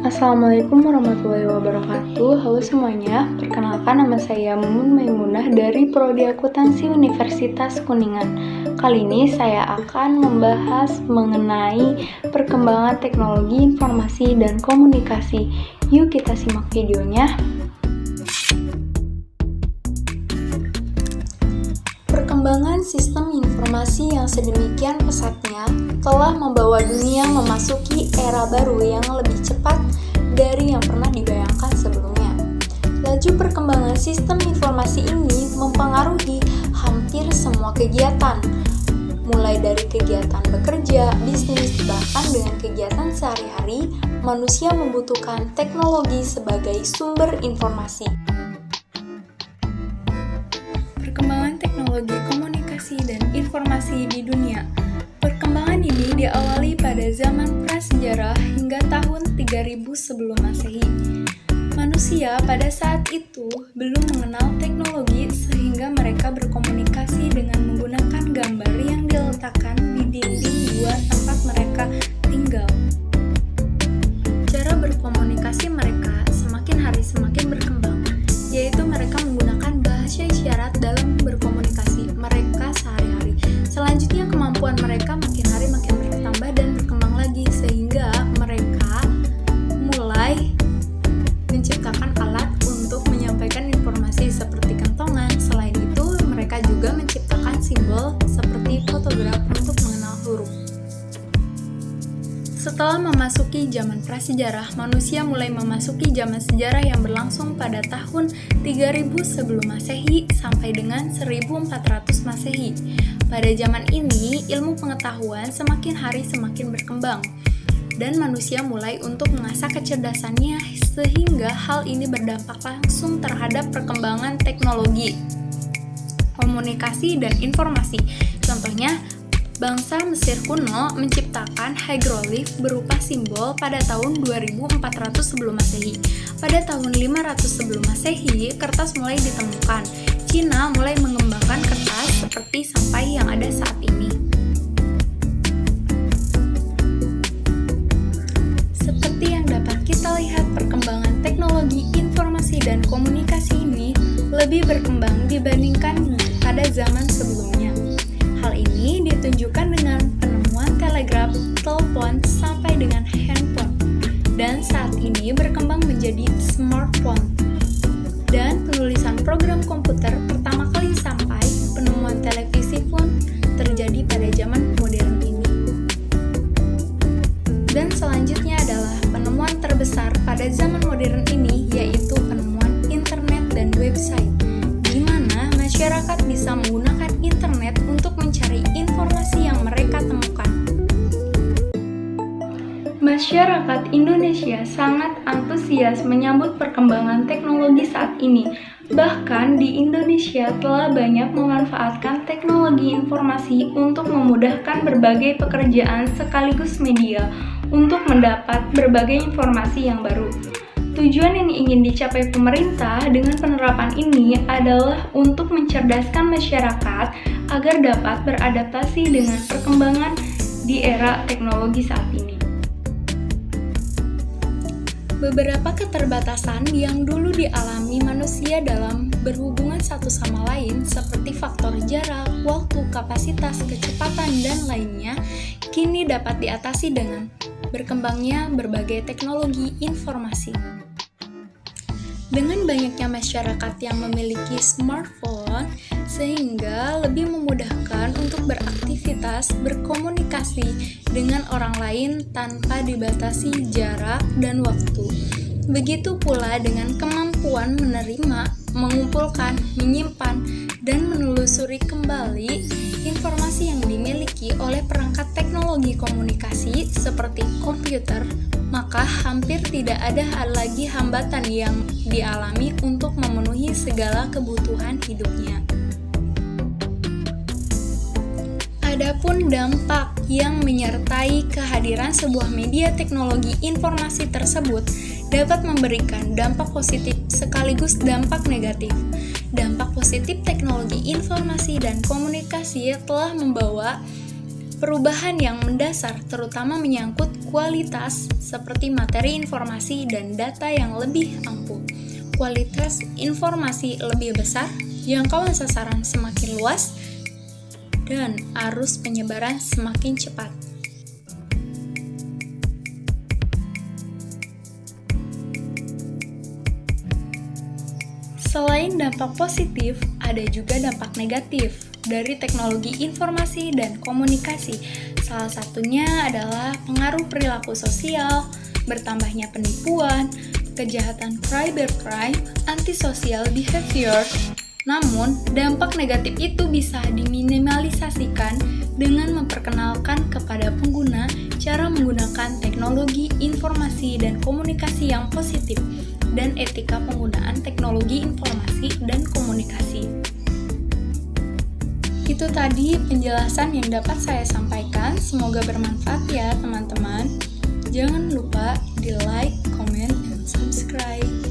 Assalamualaikum warahmatullahi wabarakatuh. Halo semuanya, perkenalkan nama saya Mumun Maimunah dari Prodi Akuntansi Universitas Kuningan. Kali ini saya akan membahas mengenai perkembangan teknologi informasi dan komunikasi. Yuk kita simak videonya. Perkembangan sistem informasi yang sedemikian pesatnya telah membawa dunia memasuki era baru yang lebih cepat dari yang pernah dibayangkan sebelumnya. Laju perkembangan sistem informasi ini mempengaruhi hampir semua kegiatan, mulai dari kegiatan bekerja, bisnis, bahkan dengan kegiatan sehari-hari, manusia membutuhkan teknologi sebagai sumber informasi. Perkembangan teknologi komunikasi dan informasi di dunia. Perkembangan ini diawali pada zaman prasejarah hingga tahun 3000 sebelum Masehi. Manusia pada saat itu belum mengenal teknologi sehingga mereka berkomunikasi dengan menggunakan gambar yang diletakkan di dinding gua tempat mereka tinggal. Cara berkomunikasi mereka semakin hari semakin berkembang, yaitu mereka menggunakan bahasa isyarat dalam berkomunikasi mereka sehari-hari. Selanjutnya kemampuan mereka makin hari makin bertambah dan berkembang lagi sehingga mereka mulai menciptakan alat untuk menyampaikan informasi seperti kentongan. Selain itu, mereka juga menciptakan simbol seperti fotograf untuk mengenal huruf. Setelah memasuki zaman prasejarah, manusia mulai memasuki zaman sejarah yang berlangsung pada tahun 3000 sebelum Masehi sampai dengan 1400 Masehi. Pada zaman ini, ilmu pengetahuan semakin hari semakin berkembang dan manusia mulai untuk mengasah kecerdasannya sehingga hal ini berdampak langsung terhadap perkembangan teknologi, komunikasi, dan informasi. Contohnya, bangsa Mesir kuno menciptakan hieroglif berupa simbol pada tahun 2400 sebelum Masehi. Pada tahun 500 sebelum Masehi, kertas mulai ditemukan. Cina mulai mengembangkan kertas seperti sampai yang ada saat ini. Seperti yang dapat kita lihat, perkembangan teknologi informasi dan komunikasi ini lebih berkembang dibandingkan pada zaman sebelumnya. Hal ini ditunjukkan dengan penemuan telegraf, telepon, sampai dengan handphone, dan saat ini berkembang menjadi smartphone. Dan penulisan program komputer pertama kali sampai penemuan televisi pun terjadi pada zaman modern ini. Dan selanjutnya adalah penemuan terbesar pada zaman modern ini, yaitu penemuan internet dan website, di mana masyarakat bisa menggunakan internet untuk mencari informasi yang mereka temukan. Masyarakat Indonesia sangat antusias menyambut perkembangan teknologi saat ini. Bahkan di Indonesia telah banyak memanfaatkan teknologi informasi untuk memudahkan berbagai pekerjaan sekaligus media untuk mendapat berbagai informasi yang baru. Tujuan yang ingin dicapai pemerintah dengan penerapan ini adalah untuk mencerdaskan masyarakat agar dapat beradaptasi dengan perkembangan di era teknologi saat ini. Beberapa keterbatasan yang dulu dialami manusia dalam berhubungan satu sama lain seperti faktor jarak, waktu, kapasitas, kecepatan, dan lainnya kini dapat diatasi dengan berkembangnya berbagai teknologi informasi. Dengan banyaknya masyarakat yang memiliki smartphone, sehingga lebih memudahkan untuk beraktivitas, berkomunikasi dengan orang lain tanpa dibatasi jarak dan waktu. Begitu pula dengan kemampuan menerima, mengumpulkan, menyimpan, dan menelusuri kembali informasi yang dimiliki oleh perangkat teknologi komunikasi seperti komputer, maka hampir tidak ada lagi hambatan yang dialami untuk memenuhi segala kebutuhan hidupnya. Adapun dampak yang menyertai kehadiran sebuah media teknologi informasi tersebut dapat memberikan dampak positif sekaligus dampak negatif. Dampak positif teknologi informasi dan komunikasi telah membawa perubahan yang mendasar, terutama menyangkut kualitas seperti materi informasi dan data yang lebih ampuh. Kualitas informasi lebih besar, jangkauan sasaran semakin luas, dan arus penyebaran semakin cepat. Selain dampak positif, ada juga dampak negatif dari teknologi informasi dan komunikasi. Salah satunya adalah pengaruh perilaku sosial, bertambahnya penipuan, kejahatan cybercrime, antisocial behavior. Namun, dampak negatif itu bisa diminimalisasikan dengan memperkenalkan kepada pengguna cara menggunakan teknologi informasi dan komunikasi yang positif dan etika penggunaan teknologi informasi dan komunikasi. Itu tadi penjelasan yang dapat saya sampaikan. Semoga bermanfaat ya teman-teman. Jangan lupa di like, comment, dan subscribe.